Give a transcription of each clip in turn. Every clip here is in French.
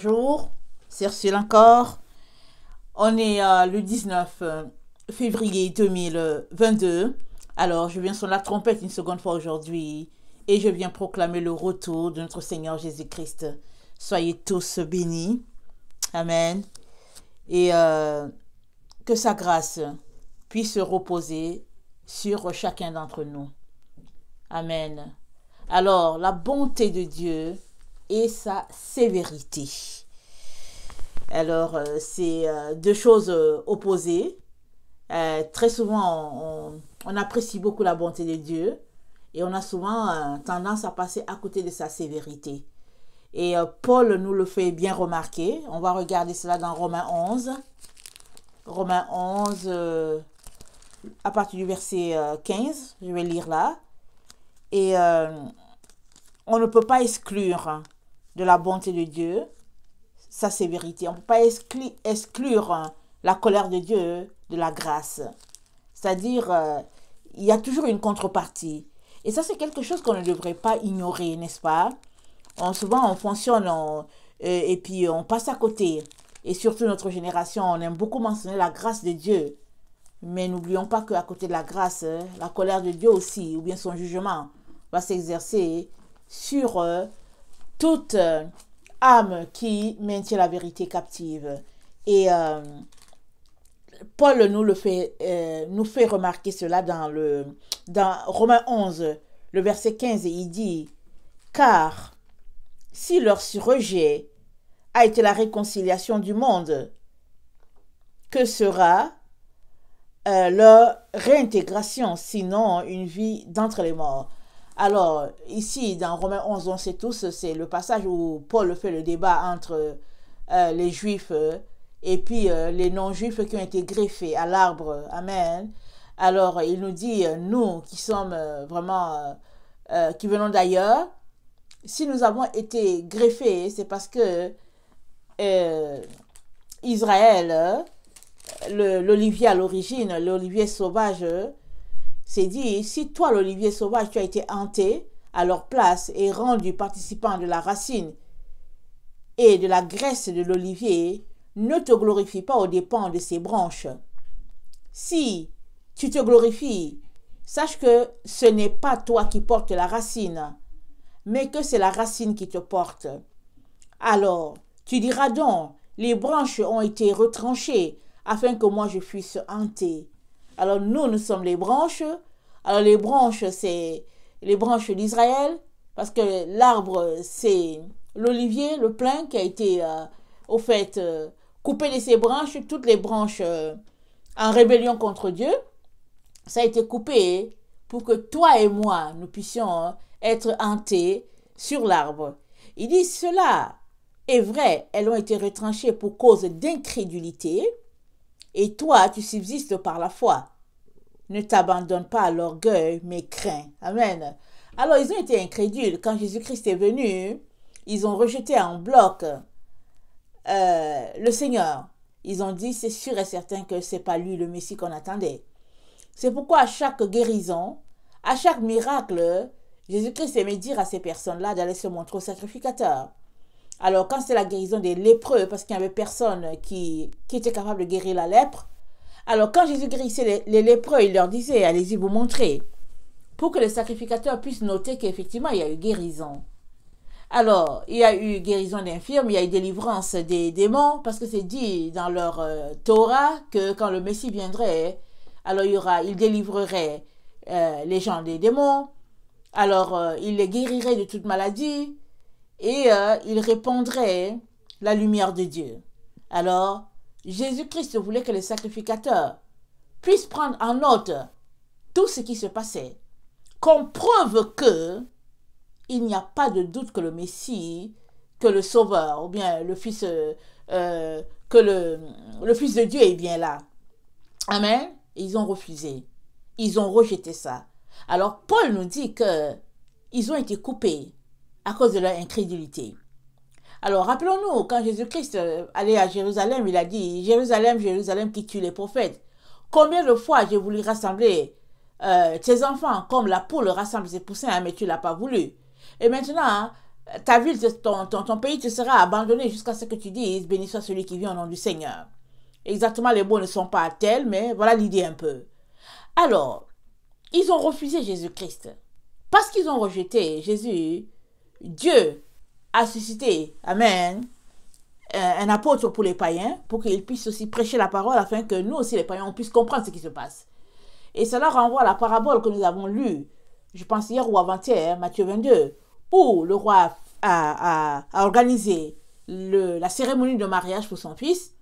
Bonjour, c'est Ursule encore. On est le 19 février 2022. Alors, je viens sonner la trompette une seconde fois aujourd'hui et je viens proclamer le retour de notre Seigneur Jésus-Christ. Soyez tous bénis. Amen. Et que sa grâce puisse se reposer sur chacun d'entre nous. Amen. Alors, la bonté de Dieu et sa sévérité. Alors, c'est deux choses opposées. Très souvent, on apprécie beaucoup la bonté de Dieu et on a souvent tendance à passer à côté de sa sévérité. Et Paul nous le fait bien remarquer. On va regarder cela dans Romains 11. Romains 11, à partir du verset 15, je vais lire là. Et on ne peut pas exclure de la bonté de Dieu sa sévérité. On ne peut pas exclure la colère de Dieu de la grâce. C'est-à-dire, il y a toujours une contrepartie. Et ça, c'est quelque chose qu'on ne devrait pas ignorer, n'est-ce pas? Souvent, on fonctionne et puis on passe à côté. Et surtout, notre génération, on aime beaucoup mentionner la grâce de Dieu. Mais n'oublions pas qu'à côté de la grâce, la colère de Dieu aussi, ou bien son jugement, va s'exercer sur toute âme qui maintient la vérité captive. Et Paul nous fait remarquer cela dans Romains 11, le verset 15, et il dit « Car si leur rejet a été la réconciliation du monde, que sera leur réintégration, sinon une vie d'entre les morts ?» Alors, ici, dans Romains 11, on sait tous, c'est le passage où Paul fait le débat entre les Juifs et puis les non-Juifs qui ont été greffés à l'arbre. Amen. Alors, il nous dit, nous qui sommes vraiment, qui venons d'ailleurs, si nous avons été greffés, c'est parce que Israël, l'olivier à l'origine, l'olivier sauvage, c'est dit, si toi, l'olivier sauvage, tu as été hanté à leur place et rendu participant de la racine et de la graisse de l'olivier, ne te glorifie pas aux dépens de ses branches. Si tu te glorifies, sache que ce n'est pas toi qui portes la racine, mais que c'est la racine qui te porte. Alors, tu diras donc, les branches ont été retranchées afin que moi je puisse hanter. Alors nous sommes les branches. Alors les branches, c'est les branches d'Israël, parce que l'arbre, c'est l'olivier, le pin qui a été, au fait, coupé de ses branches, toutes les branches en rébellion contre Dieu. Ça a été coupé pour que toi et moi, nous puissions être hantés sur l'arbre. Il dit, cela est vrai, elles ont été retranchées pour cause d'incrédulité, et toi, tu subsistes par la foi. Ne t'abandonne pas à l'orgueil, mais crains. Amen. Alors, ils ont été incrédules. Quand Jésus-Christ est venu, ils ont rejeté en bloc le Seigneur. Ils ont dit, c'est sûr et certain que ce n'est pas lui le Messie qu'on attendait. C'est pourquoi à chaque guérison, à chaque miracle, Jésus-Christ aimait dire à ces personnes-là d'aller se montrer au sacrificateur. Alors, quand c'est la guérison des lépreux, parce qu'il n'y avait personne qui était capable de guérir la lèpre, alors quand Jésus guérissait les lépreux, il leur disait, allez-y vous montrer, pour que le sacrificateur puisse noter qu'effectivement, il y a eu guérison. Alors, il y a eu guérison d'infirmes, il y a eu délivrance des démons, parce que c'est dit dans leur Torah que quand le Messie viendrait, alors il délivrerait les gens des démons, alors il les guérirait de toute maladie, et il répandrait la lumière de Dieu. Alors, Jésus-Christ voulait que les sacrificateurs puissent prendre en note tout ce qui se passait, comme preuve que il n'y a pas de doute que le Messie, que le Sauveur, ou bien le Fils, que le Fils de Dieu est bien là. Amen. Et ils ont refusé. Ils ont rejeté ça. Alors, Paul nous dit que ils ont été coupés à cause de leur incrédulité. Alors, rappelons-nous, quand Jésus-Christ allait à Jérusalem, il a dit, Jérusalem, Jérusalem qui tue les prophètes. Combien de fois j'ai voulu rassembler tes enfants comme la poule rassemble ses poussins, mais tu ne l'as pas voulu. Et maintenant, ta ville, ton pays te sera abandonné jusqu'à ce que tu dises, béni soit celui qui vient au nom du Seigneur. Exactement, les mots ne sont pas tels, mais voilà l'idée un peu. Alors, ils ont refusé Jésus-Christ. Parce qu'ils ont rejeté Jésus, Dieu a suscité, amen, un apôtre pour les païens, pour qu'ils puissent aussi prêcher la parole, afin que nous aussi, les païens, on puisse comprendre ce qui se passe. Et cela renvoie à la parabole que nous avons lue, je pense hier ou avant-hier, Matthieu 22, où le roi a organisé la cérémonie de mariage pour son fils.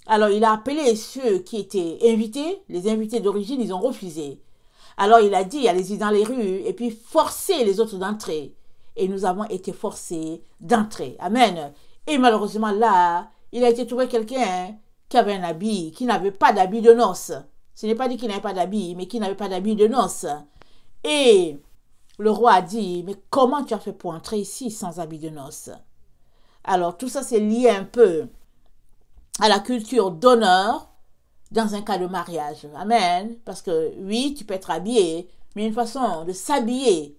Alors, il a appelé ceux qui étaient invités, les invités d'origine, ils ont refusé. Alors, il a dit, allez-y dans les rues, et puis forcez les autres d'entrer. Et nous avons été forcés d'entrer. Amen. Et malheureusement, là, il a été trouvé quelqu'un qui avait un habit, qui n'avait pas d'habit de noces. Ce n'est pas dit qu'il n'avait pas d'habit, mais qui n'avait pas d'habit de noces. Et le roi a dit, mais comment tu as fait pour entrer ici sans habit de noces? Alors, tout ça, c'est lié un peu à la culture d'honneur dans un cas de mariage. Amen. Parce que, oui, tu peux être habillé, mais une façon de s'habiller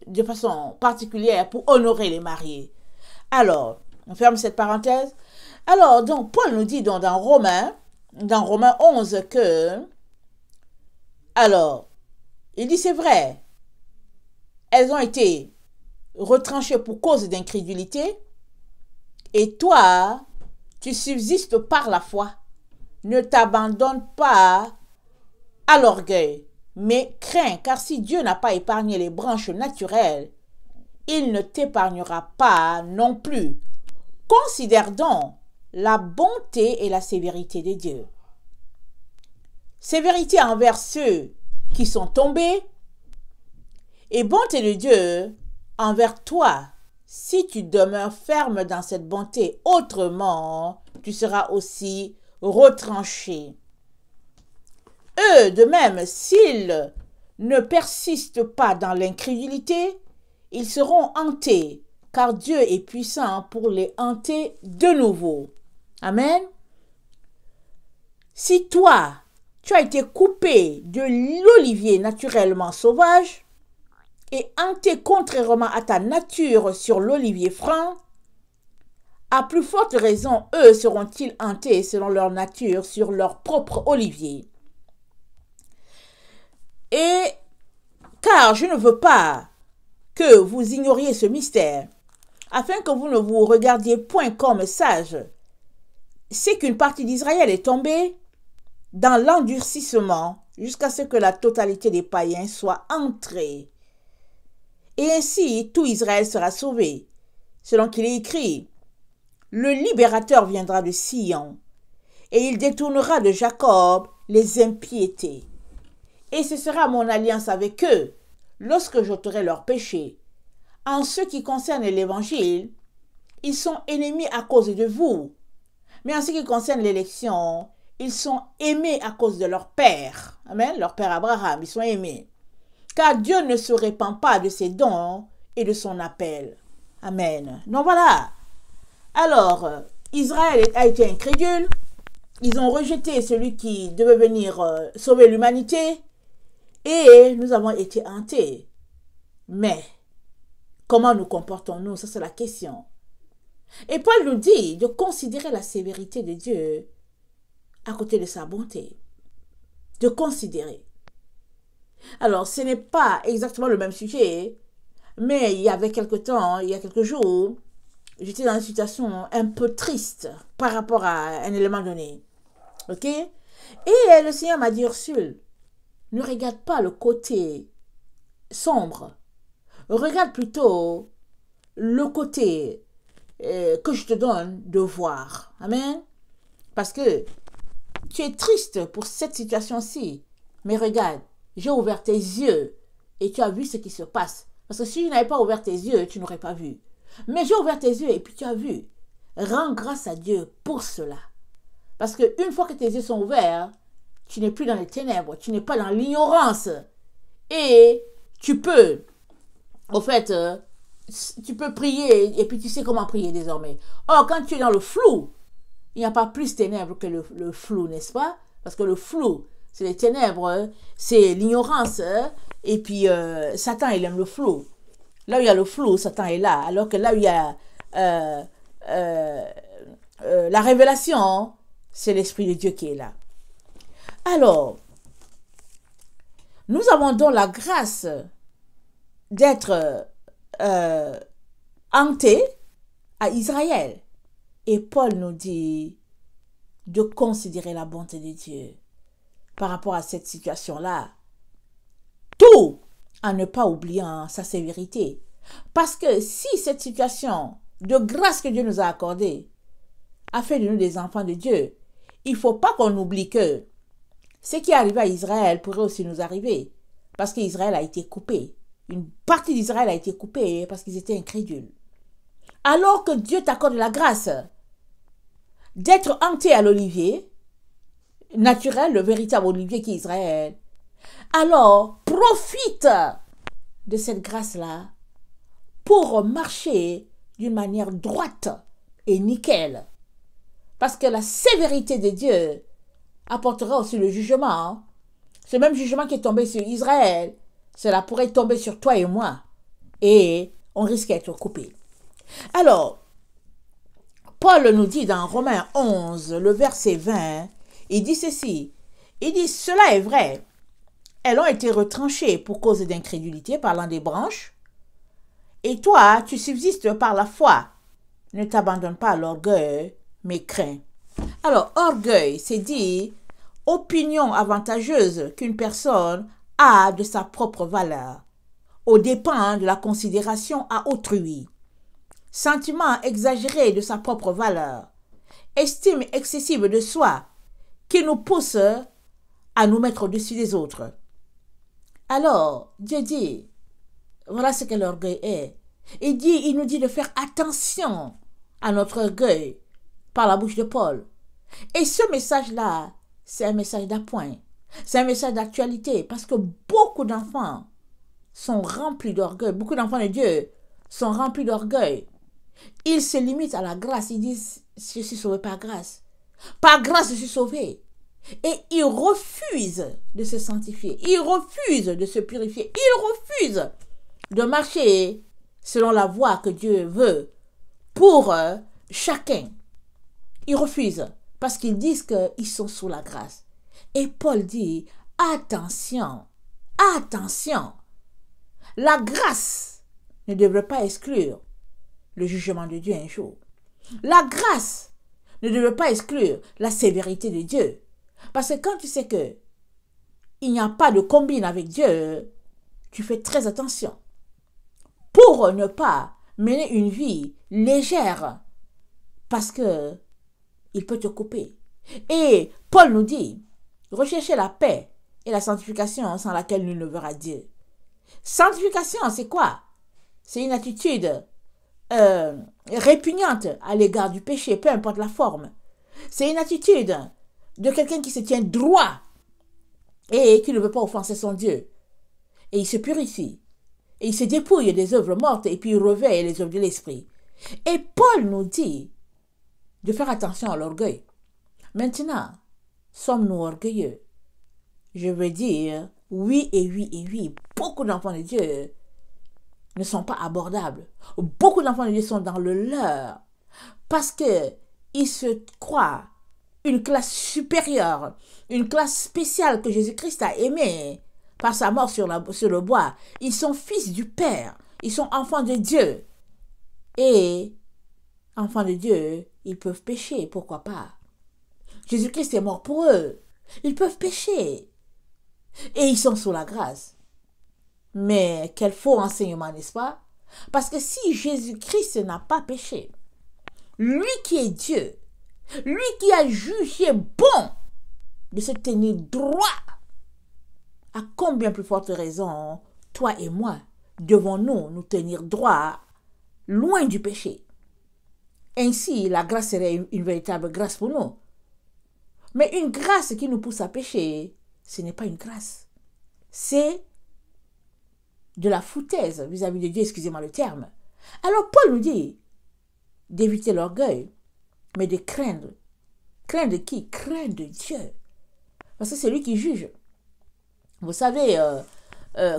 de façon particulière pour honorer les mariés. Alors, on ferme cette parenthèse. Alors, donc, Paul nous dit dans Romains 11 que, alors, il dit c'est vrai, elles ont été retranchées pour cause d'incrédulité, et toi, tu subsistes par la foi. Ne t'abandonne pas à l'orgueil, mais crains, car si Dieu n'a pas épargné les branches naturelles, il ne t'épargnera pas non plus. Considère donc la bonté et la sévérité de Dieu. Sévérité envers ceux qui sont tombés, et bonté de Dieu envers toi, si tu demeures ferme dans cette bonté. Autrement, tu seras aussi retranché. Eux, de même, s'ils ne persistent pas dans l'incrédulité, ils seront hantés, car Dieu est puissant pour les hanter de nouveau. Amen. Si toi, tu as été coupé de l'olivier naturellement sauvage et hanté contrairement à ta nature sur l'olivier franc, à plus forte raison, eux seront-ils hantés selon leur nature sur leur propre olivier. Et car je ne veux pas que vous ignoriez ce mystère, afin que vous ne vous regardiez point comme sages, c'est qu'une partie d'Israël est tombée dans l'endurcissement jusqu'à ce que la totalité des païens soit entrée. Et ainsi, tout Israël sera sauvé, selon qu'il est écrit. Le libérateur viendra de Sion, et il détournera de Jacob les impiétés. Et ce sera mon alliance avec eux, lorsque j'ôterai leurs péchés. En ce qui concerne l'évangile, ils sont ennemis à cause de vous. Mais en ce qui concerne l'élection, ils sont aimés à cause de leur père. Amen. Leur père Abraham, ils sont aimés. Car Dieu ne se répand pas de ses dons et de son appel. Amen. Donc voilà. Alors, Israël a été incrédule. Ils ont rejeté celui qui devait venir sauver l'humanité. Et nous avons été hantés. Mais, comment nous comportons-nous? Ça, c'est la question. Et Paul nous dit de considérer la sévérité de Dieu à côté de sa bonté. De considérer. Alors, ce n'est pas exactement le même sujet, mais il y avait quelque temps, il y a quelques jours, j'étais dans une situation un peu triste par rapport à un élément donné. Ok? Et le Seigneur m'a dit, Ursule, ne regarde pas le côté sombre. Regarde plutôt le côté que je te donne de voir. Amen. Parce que tu es triste pour cette situation-ci. Mais regarde, j'ai ouvert tes yeux et tu as vu ce qui se passe. Parce que si je n'avais pas ouvert tes yeux, tu n'aurais pas vu. Mais j'ai ouvert tes yeux et puis tu as vu. Rends grâce à Dieu pour cela. Parce qu'une fois que tes yeux sont ouverts, tu n'es plus dans les ténèbres, tu n'es pas dans l'ignorance. Et tu peux, au fait, tu peux prier et puis tu sais comment prier désormais. Or, quand tu es dans le flou, il n'y a pas plus ténèbres que le flou, n'est-ce pas? Parce que le flou, c'est les ténèbres, c'est l'ignorance. Et puis, Satan, il aime le flou. Là où il y a le flou, Satan est là. Alors que là où il y a la révélation, c'est l'Esprit de Dieu qui est là. Alors, nous avons donc la grâce d'être hantés à Israël. Et Paul nous dit de considérer la bonté de Dieu par rapport à cette situation-là. Tout en ne pas oubliant sa sévérité. Parce que si cette situation de grâce que Dieu nous a accordée a fait de nous des enfants de Dieu, il ne faut pas qu'on oublie que ce qui est arrivé à Israël pourrait aussi nous arriver. Parce qu'Israël a été coupé. Une partie d'Israël a été coupée parce qu'ils étaient incrédules. Alors que Dieu t'accorde la grâce d'être hanté à l'olivier naturel, le véritable olivier qui est Israël, alors profite de cette grâce-là pour marcher d'une manière droite et nickel. Parce que la sévérité de Dieu apportera aussi le jugement. Ce même jugement qui est tombé sur Israël, cela pourrait tomber sur toi et moi. Et on risque d'être coupé. Alors, Paul nous dit dans Romains 11, le verset 20, il dit ceci. Il dit, cela est vrai. Elles ont été retranchées pour cause d'incrédulité par l'un des branches. Et toi, tu subsistes par la foi. Ne t'abandonne pas à l'orgueil, mais crains. Alors, orgueil, c'est dire opinion avantageuse qu'une personne a de sa propre valeur, au dépens de la considération à autrui. Sentiment exagéré de sa propre valeur. Estime excessive de soi qui nous pousse à nous mettre au-dessus des autres. Alors, Dieu dit, voilà ce que l'orgueil est. Il nous dit de faire attention à notre orgueil par la bouche de Paul. Et ce message-là, c'est un message d'appoint. C'est un message d'actualité parce que beaucoup d'enfants sont remplis d'orgueil. Beaucoup d'enfants de Dieu sont remplis d'orgueil. Ils se limitent à la grâce. Ils disent, je suis sauvé par grâce. Par grâce, je suis sauvé. Et ils refusent de se sanctifier. Ils refusent de se purifier. Ils refusent de marcher selon la voie que Dieu veut pour chacun. Ils refusent parce qu'ils disent qu'ils sont sous la grâce. Et Paul dit, attention, attention. La grâce ne devrait pas exclure le jugement de Dieu un jour. La grâce ne devrait pas exclure la sévérité de Dieu. Parce que quand tu sais que il n'y a pas de combine avec Dieu, tu fais très attention pour ne pas mener une vie légère parce que il peut te couper. Et Paul nous dit, recherchez la paix et la sanctification sans laquelle nul ne verra Dieu. Sanctification, c'est quoi? C'est une attitude répugnante à l'égard du péché, peu importe la forme. C'est une attitude de quelqu'un qui se tient droit et qui ne veut pas offenser son Dieu. Et il se purifie. Et il se dépouille des œuvres mortes et puis il revêt les œuvres de l'esprit. Et Paul nous dit de faire attention à l'orgueil. Maintenant, sommes-nous orgueilleux? Je veux dire, oui et oui et oui. Beaucoup d'enfants de Dieu ne sont pas abordables. Beaucoup d'enfants de Dieu sont dans le leur parce qu'ils se croient une classe supérieure, une classe spéciale que Jésus-Christ a aimée par sa mort sur le bois. Ils sont fils du Père. Ils sont enfants de Dieu. Et, enfants de Dieu, ils peuvent pécher. Pourquoi pas? Jésus-Christ est mort pour eux. Ils peuvent pécher. Et ils sont sous la grâce. Mais quel faux enseignement, n'est-ce pas? Parce que si Jésus-Christ n'a pas péché, lui qui est Dieu, lui qui a jugé bon de se tenir droit, à combien plus forte raison, toi et moi, devons-nous nous tenir droit, loin du péché? Ainsi, la grâce serait une véritable grâce pour nous. Mais une grâce qui nous pousse à pécher, ce n'est pas une grâce. C'est de la foutaise vis-à-vis de Dieu, excusez-moi le terme. Alors Paul nous dit d'éviter l'orgueil, mais de craindre. Craindre qui? Craindre Dieu. Parce que c'est lui qui juge. Vous savez,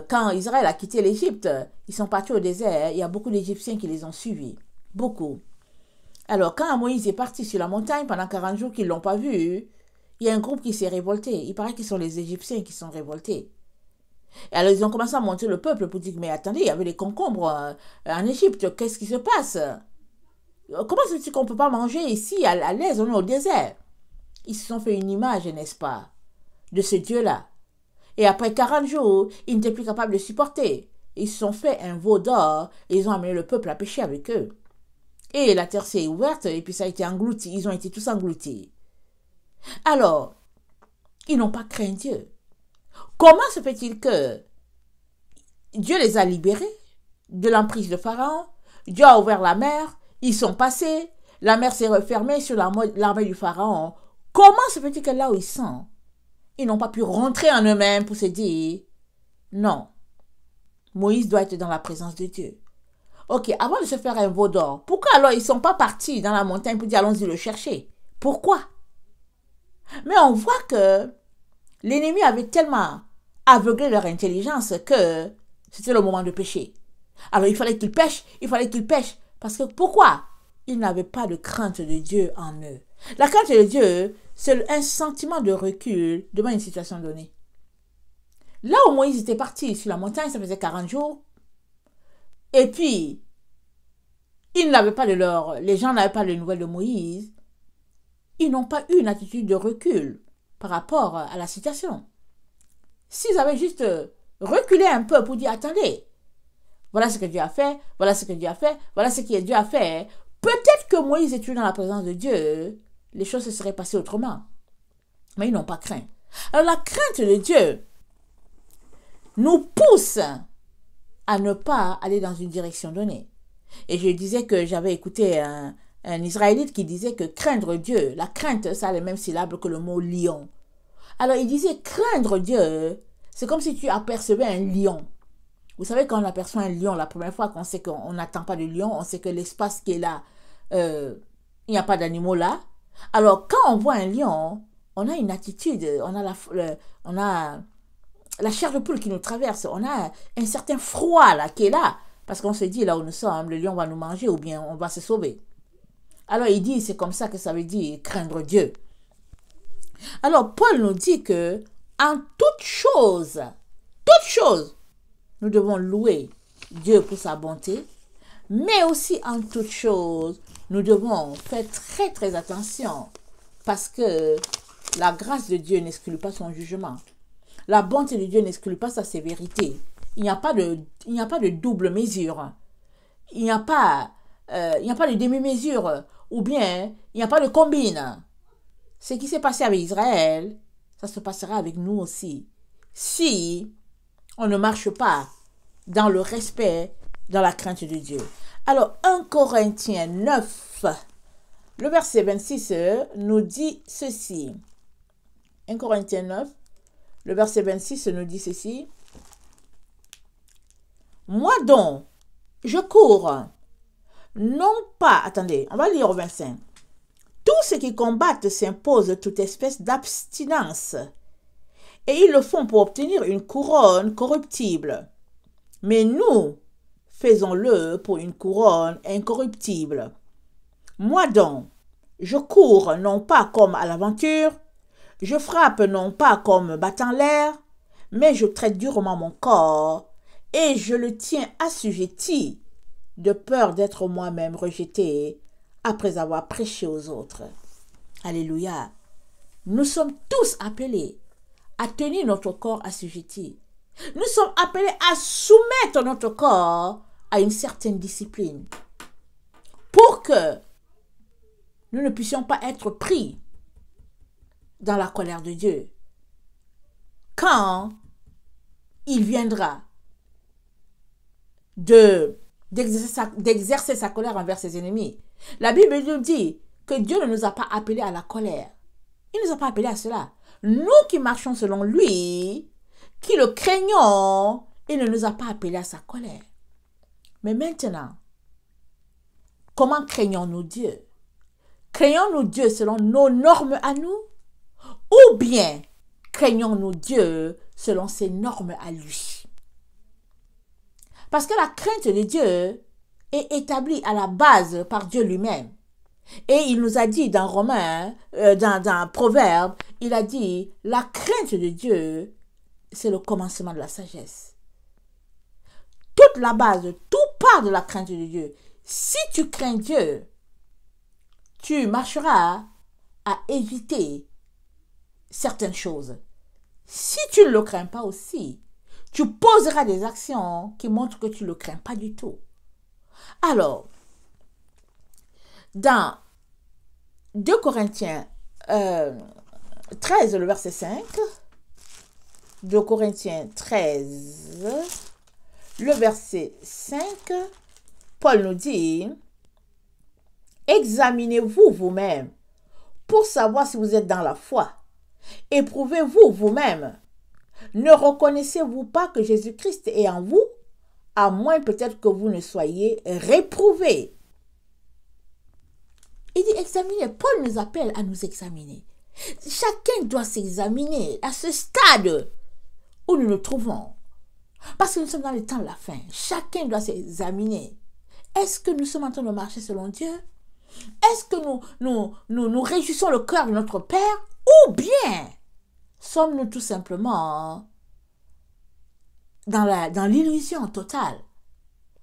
quand Israël a quitté l'Égypte, ils sont partis au désert, il y a beaucoup d'Égyptiens qui les ont suivis. Beaucoup. Alors, quand Moïse est parti sur la montagne pendant 40 jours qu'ils ne l'ont pas vu, il y a un groupe qui s'est révolté. Il paraît que ce sont les Égyptiens qui sont révoltés. Et alors, ils ont commencé à monter le peuple pour dire, mais attendez, il y avait des concombres en Égypte, qu'est-ce qui se passe? Comment se fait-il qu'on ne peut pas manger ici à l'aise, on est au désert? Ils se sont fait une image, n'est-ce pas, de ce Dieu-là. Et après 40 jours, ils n'étaient plus capables de supporter. Ils se sont fait un veau d'or et ils ont amené le peuple à pêcher avec eux. Et la terre s'est ouverte et puis ça a été englouti. Ils ont été tous engloutis. Alors, ils n'ont pas craint Dieu. Comment se fait-il que Dieu les a libérés de l'emprise de Pharaon? Dieu a ouvert la mer, ils sont passés, la mer s'est refermée sur l'armée du Pharaon. Comment se fait-il que là où ils sont, ils n'ont pas pu rentrer en eux-mêmes pour se dire, non, Moïse doit être dans la présence de Dieu. Ok, avant de se faire un veau d'or, pourquoi alors ils ne sont pas partis dans la montagne pour dire allons-y le chercher? Pourquoi? Mais on voit que l'ennemi avait tellement aveuglé leur intelligence que c'était le moment de pêcher. Alors il fallait qu'ils pêchent, Parce que pourquoi? Ils n'avaient pas de crainte de Dieu en eux. La crainte de Dieu, c'est un sentiment de recul devant une situation donnée. Là où Moïse était parti sur la montagne, ça faisait 40 jours. Et puis, les gens n'avaient pas de nouvelles de Moïse. Ils n'ont pas eu une attitude de recul par rapport à la situation. S'ils avaient juste reculé un peu pour dire, attendez, voilà ce que Dieu a fait, voilà ce que Dieu a fait, voilà ce que Dieu a fait, peut-être que Moïse était dans la présence de Dieu, les choses se seraient passées autrement. Mais ils n'ont pas craint. Alors la crainte de Dieu nous pousse à ne pas aller dans une direction donnée. Et je disais que j'avais écouté un Israélite qui disait que craindre Dieu, la crainte, ça a les mêmes syllabes que le mot lion. Alors il disait craindre Dieu, c'est comme si tu apercevais un lion. Vous savez, quand on aperçoit un lion, la première fois qu'on sait qu'on n'attend pas de lion, on sait que l'espace qui est là, il n'y a pas d'animaux là. Alors quand on voit un lion, on a une attitude, on a la chair de poule qui nous traverse, on a un certain froid là qui est là, parce qu'on se dit là où nous sommes, le lion va nous manger ou bien on va se sauver. Alors il dit, c'est comme ça que ça veut dire craindre Dieu. Alors Paul nous dit que en toute chose, nous devons louer Dieu pour sa bonté, mais aussi en toute chose, nous devons faire très très attention parce que la grâce de Dieu n'exclut pas son jugement. La bonté de Dieu n'exclut pas sa sévérité. Il n'y a pas de double mesure. Il n'y a pas de demi-mesure ou bien il n'y a pas de combine. Ce qui s'est passé avec Israël, ça se passera avec nous aussi. Si on ne marche pas dans le respect, dans la crainte de Dieu. Alors, 1 Corinthiens 9, le verset 26 nous dit ceci. 1 Corinthiens 9, le verset 26 nous dit ceci. Moi donc, je cours, non pas... Attendez, on va lire au 25. Tous ceux qui combattent s'imposent toute espèce d'abstinence, et ils le font pour obtenir une couronne corruptible. Mais nous, faisons-le pour une couronne incorruptible. Moi donc, je cours non pas comme à l'aventure, je frappe non pas comme battant l'air, mais je traite durement mon corps, et je le tiens assujetti, de peur d'être moi-même rejeté après avoir prêché aux autres. Alléluia. Nous sommes tous appelés à tenir notre corps assujetti. Nous sommes appelés à soumettre notre corps à une certaine discipline pour que nous ne puissions pas être pris dans la colère de Dieu quand il viendra d'exercer sa colère envers ses ennemis. La Bible nous dit que Dieu ne nous a pas appelés à la colère. Il ne nous a pas appelés à cela. Nous qui marchons selon lui, qui le craignons, il ne nous a pas appelés à sa colère. Mais maintenant, comment craignons-nous Dieu? Craignons-nous Dieu selon nos normes à nous? Ou bien craignons-nous Dieu selon ses normes à lui? Parce que la crainte de Dieu est établie à la base par Dieu lui-même. Et il nous a dit dans Romains, dans Proverbes, il a dit, la crainte de Dieu, c'est le commencement de la sagesse. Toute la base, tout part de la crainte de Dieu. Si tu crains Dieu, tu marcheras à éviter certaines choses. Si tu ne le crains pas aussi, tu poseras des actions qui montrent que tu ne le crains pas du tout. Alors, dans 2 Corinthiens 13, le verset 5, 2 Corinthiens 13, le verset 5, Paul nous dit, « Examinez-vous vous-même pour savoir si vous êtes dans la foi. Éprouvez-vous vous-même. Ne reconnaissez-vous pas que Jésus-Christ est en vous, à moins peut-être que vous ne soyez réprouvés. » Il dit examiner. Paul nous appelle à nous examiner. Chacun doit s'examiner à ce stade où nous nous trouvons. Parce que nous sommes dans le temps de la fin. Chacun doit s'examiner. Est-ce que nous sommes en train de marcher selon Dieu? Est-ce que nous réjouissons le cœur de notre Père? Ou bien sommes-nous tout simplement dans l'illusion totale,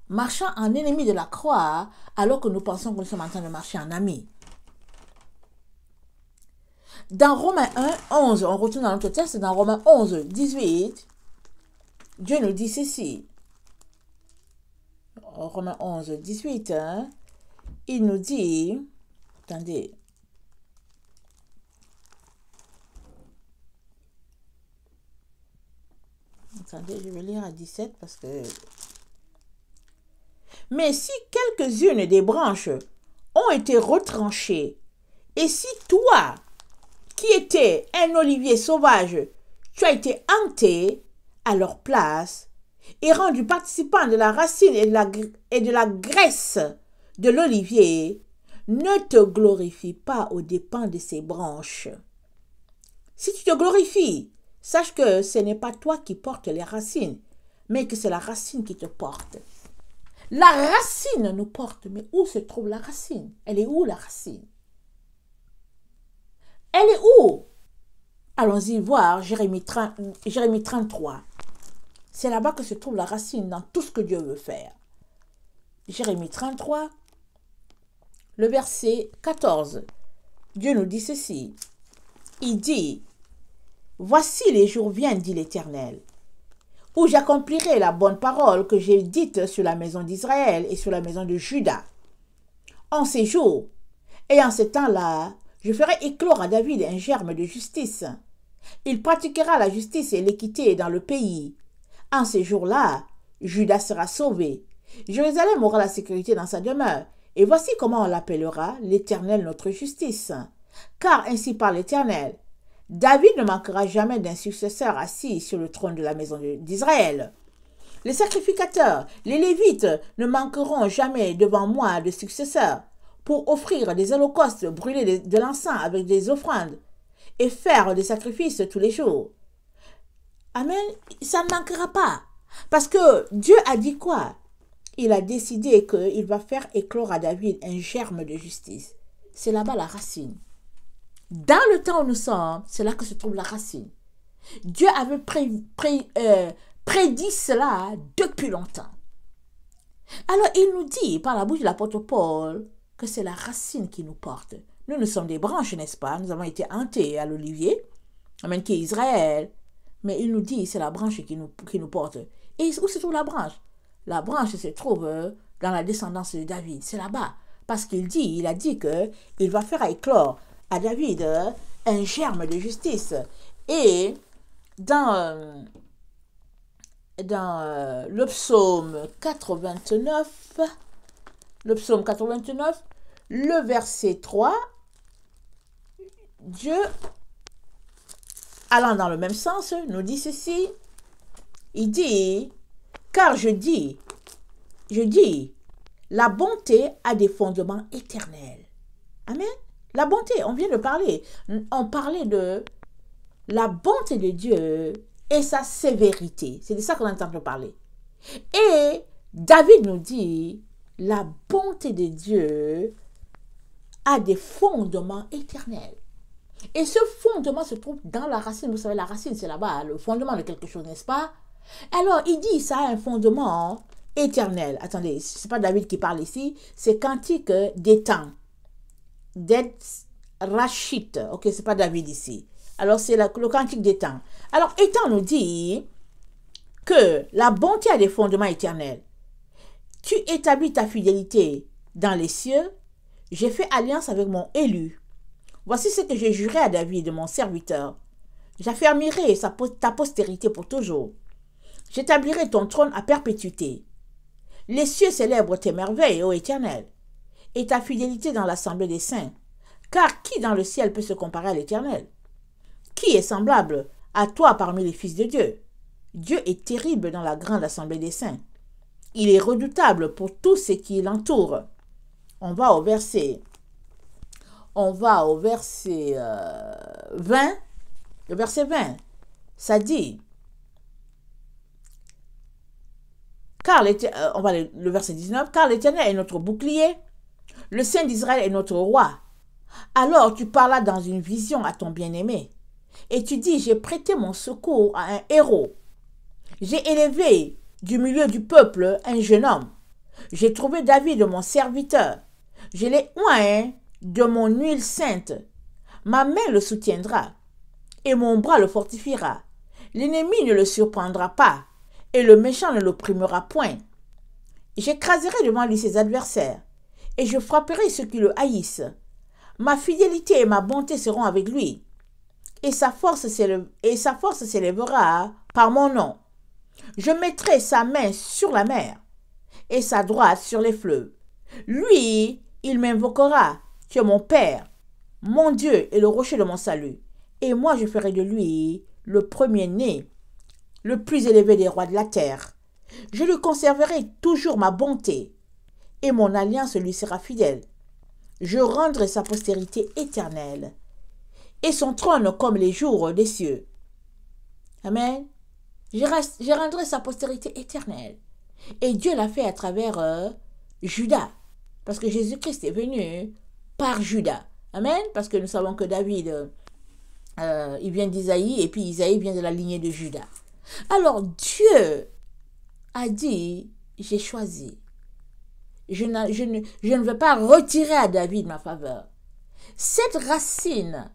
marchant en ennemi de la croix, alors que nous pensons que nous sommes en train de marcher en ami? Dans Romains 1, 11, on retourne dans notre texte, dans Romains 11, 18, Dieu nous dit ceci. Romains 11, 18, il nous dit, attendez, je vais lire à 17 parce que... Mais si quelques-unes des branches ont été retranchées, et si toi, qui étais un olivier sauvage, tu as été hanté à leur place et rendu participant de la racine et de la graisse de l'olivier, ne te glorifie pas aux dépens de ces branches. Si tu te glorifies, sache que ce n'est pas toi qui portes les racines, mais que c'est la racine qui te porte. La racine nous porte, mais où se trouve la racine? Elle est où la racine? Elle est où? Allons-y voir Jérémie 33. C'est là-bas que se trouve la racine dans tout ce que Dieu veut faire. Jérémie 33, le verset 14. Dieu nous dit ceci. Il dit, « Voici les jours viennent, dit l'Éternel, où j'accomplirai la bonne parole que j'ai dite sur la maison d'Israël et sur la maison de Juda. En ces jours et en ce temps-là, je ferai éclore à David un germe de justice. Il pratiquera la justice et l'équité dans le pays. En ces jours-là, Juda sera sauvé. Jérusalem aura la sécurité dans sa demeure. Et voici comment on l'appellera l'Éternel notre justice. Car ainsi parle l'Éternel, David ne manquera jamais d'un successeur assis sur le trône de la maison d'Israël. Les sacrificateurs, les Lévites ne manqueront jamais devant moi de successeurs pour offrir des holocaustes, brûler de l'encens avec des offrandes et faire des sacrifices tous les jours. Amen. Ça ne manquera pas. Parce que Dieu a dit quoi? Il a décidé qu'il va faire éclore à David un germe de justice. C'est là-bas la racine. Dans le temps où nous sommes, c'est là que se trouve la racine. Dieu avait prédit cela depuis longtemps. Alors il nous dit par la bouche de l'apôtre Paul que c'est la racine qui nous porte. Nous sommes des branches, n'est-ce pas? Nous avons été hantés à l'olivier, amen, qui est Israël. Mais il nous dit c'est la branche qui nous porte. Et où se trouve la branche? La branche se trouve dans la descendance de David. C'est là-bas. Parce il a dit qu'il va faire éclore à David un germe de justice. Et dans le psaume 89, le verset 3, Dieu, allant dans le même sens, nous dit ceci. Il dit, car je dis, la bonté a des fondements éternels. Amen. La bonté, on vient de parler. On parlait de la bonté de Dieu et sa sévérité. C'est de ça qu'on est en train de parler. Et David nous dit, la bonté de Dieu a des fondements éternels. Et ce fondement se trouve dans la racine. Vous savez, la racine, c'est là-bas, le fondement de quelque chose, n'est-ce pas? Alors, il dit, ça a un fondement éternel. Attendez, ce n'est pas David qui parle ici, c'est Cantique d'Étang. D'Ed Rachit. Ok, c'est pas David ici. Alors, c'est le Cantique d'Étang. Alors, Étang nous dit que la bonté a des fondements éternels. Tu établis ta fidélité dans les cieux. J'ai fait alliance avec mon élu. Voici ce que j'ai juré à David, mon serviteur. J'affermirai ta postérité pour toujours. J'établirai ton trône à perpétuité. Les cieux célèbrent tes merveilles, ô Éternel, et ta fidélité dans l'assemblée des saints. Car qui dans le ciel peut se comparer à l'Éternel? Qui est semblable à toi parmi les fils de Dieu? Dieu est terrible dans la grande assemblée des saints. Il est redoutable pour tous ceux qui l'entourent. On va au verset 20. Le verset 20, ça dit, on va le verset 19, car l'Éternel est notre bouclier, le Saint d'Israël est notre roi. Alors tu parlas dans une vision à ton bien-aimé, et tu dis, j'ai prêté mon secours à un héros. J'ai élevé du milieu du peuple un jeune homme. J'ai trouvé David mon serviteur. Je l'ai oint de mon huile sainte. Ma main le soutiendra, et mon bras le fortifiera. L'ennemi ne le surprendra pas, et le méchant ne l'opprimera point. J'écraserai devant lui ses adversaires, et je frapperai ceux qui le haïssent. Ma fidélité et ma bonté seront avec lui, et sa force s'élèvera par mon nom. Je mettrai sa main sur la mer, et sa droite sur les fleuves. Lui, il m'invoquera, tu es mon Père, mon Dieu et le rocher de mon salut. Et moi, je ferai de lui le premier-né, le plus élevé des rois de la terre. Je lui conserverai toujours ma bonté, et mon alliance lui sera fidèle. Je rendrai sa postérité éternelle, et son trône comme les jours des cieux. Amen. Je rendrai sa postérité éternelle. Et Dieu l'a fait à travers Judas, parce que Jésus-Christ est venu par Judas. Amen. Parce que nous savons que David, il vient d'Isaïe, et puis Isaïe vient de la lignée de Judas. Alors Dieu a dit, j'ai choisi. Je ne veux pas retirer à David ma faveur. Cette racine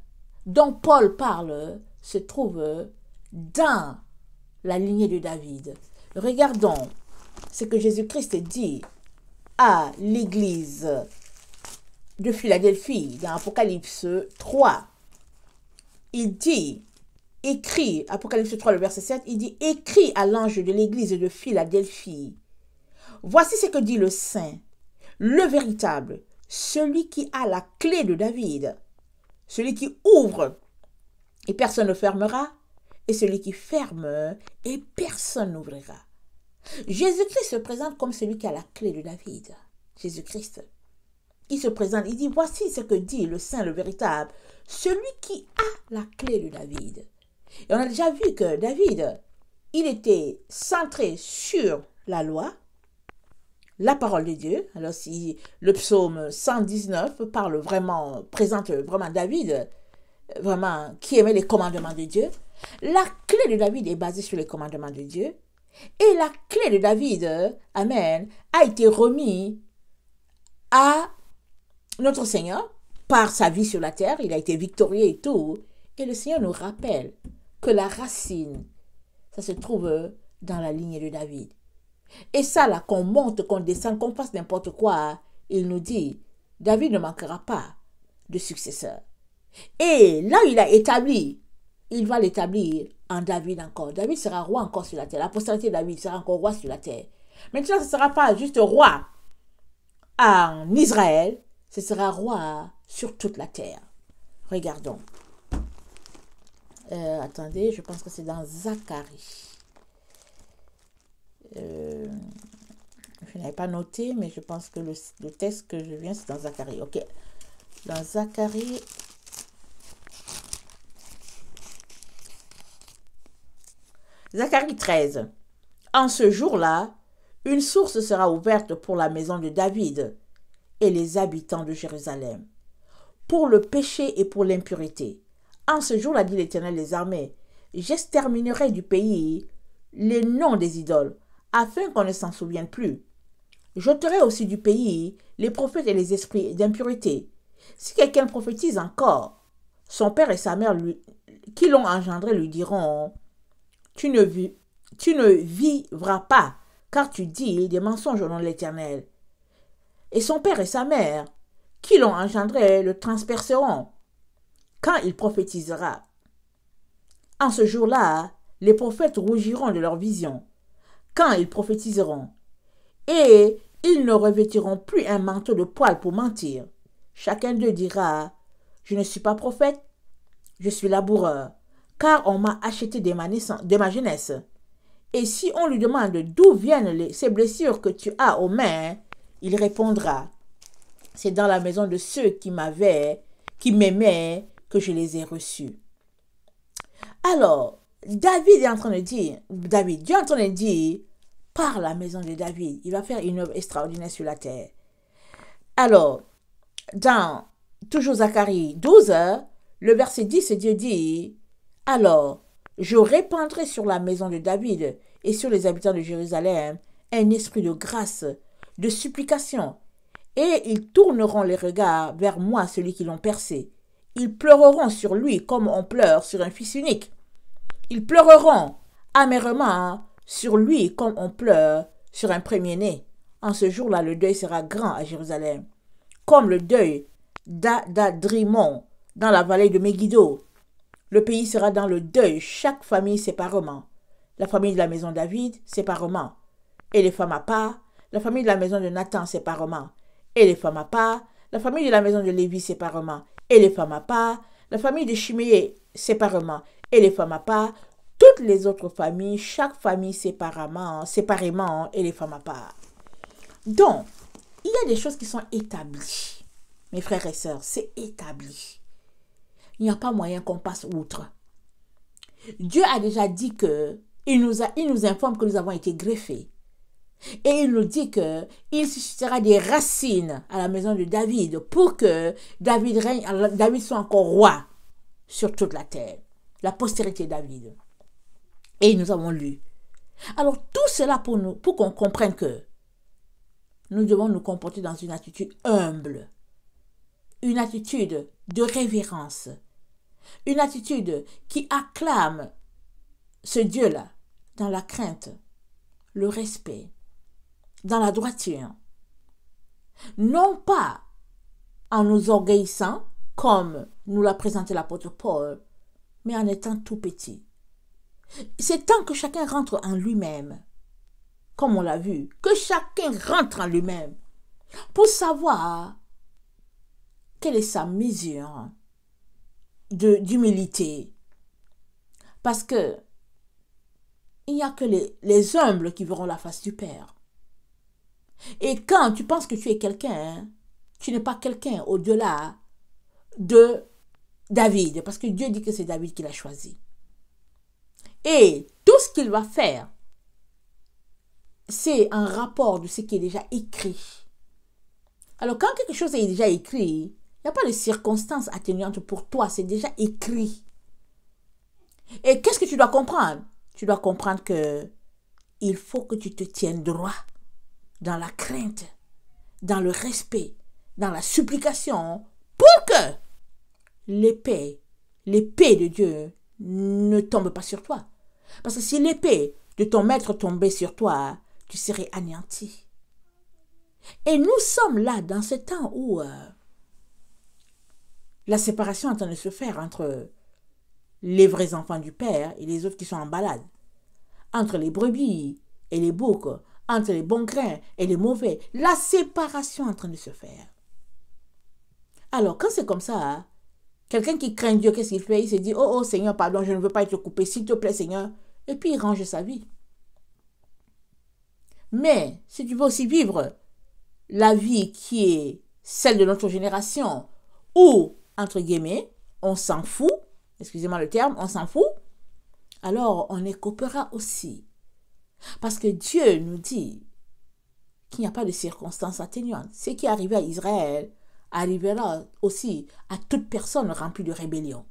dont Paul parle se trouve dans la lignée de David. Regardons ce que Jésus-Christ dit à l'église de Philadelphie dans Apocalypse 3. Il dit, écrit, Apocalypse 3, le verset 7, il dit, écrit à l'ange de l'église de Philadelphie. Voici ce que dit le Saint, le véritable, celui qui a la clé de David, celui qui ouvre et personne ne fermera, et celui qui ferme et personne n'ouvrira. Jésus-Christ se présente comme celui qui a la clé de David. Jésus-Christ. Il se présente, il dit, voici ce que dit le Saint, le véritable, celui qui a la clé de David. Et on a déjà vu que David, il était centré sur la loi, la parole de Dieu. Alors si le psaume 119 présente vraiment David, vraiment qui aimait les commandements de Dieu. La clé de David est basée sur les commandements de Dieu. Et la clé de David, amen, a été remise à notre Seigneur par sa vie sur la terre. Il a été victorieux et tout. Et le Seigneur nous rappelle que la racine, ça se trouve dans la lignée de David. Et ça, là, qu'on monte, qu'on descende, qu'on fasse n'importe quoi, il nous dit, David ne manquera pas de successeur. Et là, il a établi, il va l'établir en David encore. David sera roi encore sur la terre. La postérité de David sera encore roi sur la terre. Maintenant, ce ne sera pas juste roi en Israël, ce sera roi sur toute la terre. Regardons. Attendez, je pense que c'est dans Zacharie. Je n'avais pas noté, mais je pense que le texte que je viens, c'est dans Zacharie. Ok. Dans Zacharie. Zacharie 13. En ce jour-là, Une source sera ouverte pour la maison de David et les habitants de Jérusalem, pour le péché et pour l'impureté. En ce jour-là, dit l'Éternel des armées, j'exterminerai du pays les noms des idoles, afin qu'on ne s'en souvienne plus. J'ôterai aussi du pays les prophètes et les esprits d'impureté. Si quelqu'un prophétise encore, son père et sa mère qui l'ont engendré lui diront, tu ne vivras pas, car tu dis des mensonges au nom de l'Éternel. Et son père et sa mère, qui l'ont engendré, le transperceront, quand il prophétisera. En ce jour-là, les prophètes rougiront de leur vision, quand ils prophétiseront, et ils ne revêtiront plus un manteau de poil pour mentir. Chacun d'eux dira, je ne suis pas prophète, je suis laboureur, car on m'a acheté dès ma jeunesse. Et si on lui demande d'où viennent ces blessures que tu as aux mains, il répondra, c'est dans la maison de ceux qui m'aimaient, que je les ai reçus. Alors, Dieu est en train de dire, par la maison de David, il va faire une œuvre extraordinaire sur la terre. Alors, dans toujours Zacharie 12, le verset 10, Dieu dit, alors, je répandrai sur la maison de David et sur les habitants de Jérusalem un esprit de grâce, de supplication, et ils tourneront les regards vers moi, celui qui l'ont percé. Ils pleureront sur lui comme on pleure sur un fils unique. Ils pleureront amèrement sur lui comme on pleure sur un premier-né. En ce jour-là, le deuil sera grand à Jérusalem, comme le deuil d'Adrimon dans la vallée de Megiddo. Le pays sera dans le deuil, chaque famille séparément. La famille de la maison de David séparément, et les femmes à part. La famille de la maison de Nathan séparément, et les femmes à part. La famille de la maison de Lévi séparément, et les femmes à part. La famille de Chiméé séparément, et les femmes à part. Toutes les autres familles, chaque famille séparément, et les femmes à part. Donc, il y a des choses qui sont établies. Mes frères et sœurs, c'est établi. Il n'y a pas moyen qu'on passe outre. Dieu a déjà dit que, il nous informe que nous avons été greffés. Et il nous dit qu'il suscitera des racines à la maison de David pour que David soit encore roi sur toute la terre. La postérité de David. Et nous avons lu. Alors tout cela pour qu'on comprenne que nous devons nous comporter dans une attitude humble, une attitude de révérence, une attitude qui acclame ce Dieu-là dans la crainte, le respect, dans la droiture. Non pas en nous orgueillissant, comme nous l'a présenté l'apôtre Paul, mais en étant tout petit. C'est tant que chacun rentre en lui-même, comme on l'a vu, que chacun rentre en lui-même pour savoir quelle est sa mesure d'humilité. Parce que il n'y a que les humbles qui verront la face du Père. Et quand tu penses que tu es quelqu'un, tu n'es pas quelqu'un au-delà de David, parce que Dieu dit que c'est David qui l'a choisi. Et tout ce qu'il va faire, c'est un rapport de ce qui est déjà écrit. Alors quand quelque chose est déjà écrit, il n'y a pas de circonstances atténuantes pour toi, c'est déjà écrit. Et qu'est-ce que tu dois comprendre? Tu dois comprendre que il faut que tu te tiennes droit dans la crainte, dans le respect, dans la supplication, pour que l'épée de Dieu ne tombe pas sur toi. Parce que si l'épée de ton maître tombait sur toi, tu serais anéanti. Et nous sommes là dans ce temps où la séparation est en train de se faire entre les vrais enfants du Père et les autres qui sont en balade, entre les brebis et les boucs, entre les bons grains et les mauvais. La séparation est en train de se faire. Alors, quand c'est comme ça, quelqu'un qui craint Dieu, qu'est-ce qu'il fait? Il se dit, oh Seigneur, pardon, je ne veux pas être coupé, s'il te plaît Seigneur. Et puis il range sa vie. Mais si tu veux aussi vivre la vie qui est celle de notre génération, où, entre guillemets, on s'en fout, excusez-moi le terme, on s'en fout, alors on écopera aussi. Parce que Dieu nous dit qu'il n'y a pas de circonstances atténuantes. Ce qui est arrivé à Israël arrivera aussi à toute personne remplie de rébellion.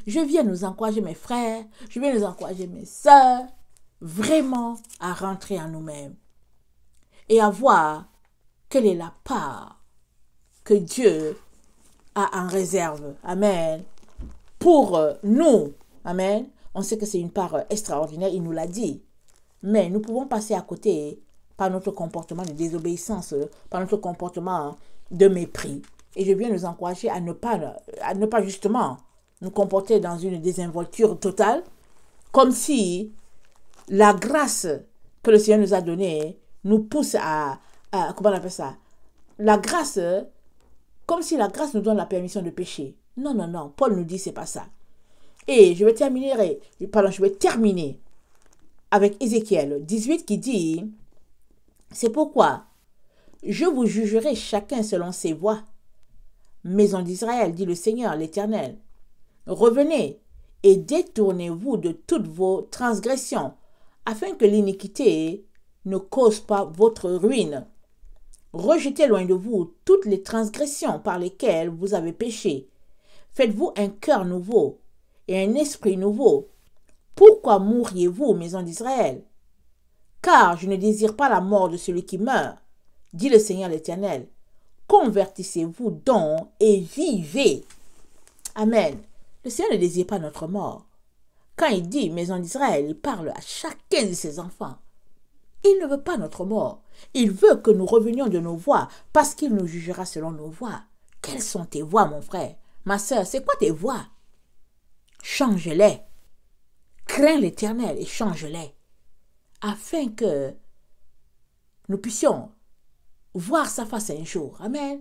Je viens nous encourager mes frères, je viens nous encourager mes sœurs, vraiment à rentrer en nous-mêmes et à voir quelle est la part que Dieu a en réserve. Amen. Pour nous. Amen. On sait que c'est une part extraordinaire, il nous l'a dit. Mais nous pouvons passer à côté par notre comportement de désobéissance, par notre comportement de mépris. Et je viens nous encourager à ne pas justement nous comporter dans une désinvolture totale, comme si la grâce que le Seigneur nous a donnée nous pousse comment on appelle ça? La grâce, comme si la grâce nous donne la permission de pécher. Non, non, non. Paul nous dit c'est pas ça. Et je vais terminer avec Ézéchiel 18 qui dit, c'est pourquoi je vous jugerai chacun selon ses voies. Maison d'Israël, dit le Seigneur l'Éternel. Revenez et détournez-vous de toutes vos transgressions, afin que l'iniquité ne cause pas votre ruine. Rejetez loin de vous toutes les transgressions par lesquelles vous avez péché. Faites-vous un cœur nouveau et un esprit nouveau. Pourquoi mourriez-vous, maison d'Israël? Car je ne désire pas la mort de celui qui meurt, dit le Seigneur l'Éternel. Convertissez-vous donc et vivez. Amen. Le Seigneur ne désire pas notre mort. Quand il dit maison d'Israël, il parle à chacun de ses enfants. Il ne veut pas notre mort. Il veut que nous revenions de nos voies parce qu'il nous jugera selon nos voies. Quelles sont tes voies, mon frère? Ma sœur, c'est quoi tes voies? Change-les. Crains l'Éternel et change-les. Afin que nous puissions voir sa face un jour. Amen.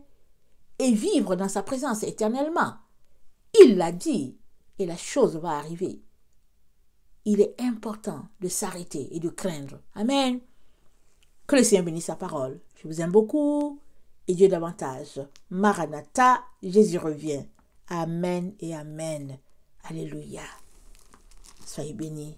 Et vivre dans sa présence éternellement. Il l'a dit et la chose va arriver. Il est important de s'arrêter et de craindre. Amen. Que le Seigneur bénisse sa parole. Je vous aime beaucoup et Dieu davantage. Maranatha, Jésus revient. Amen et amen. Alléluia. Soyez bénis.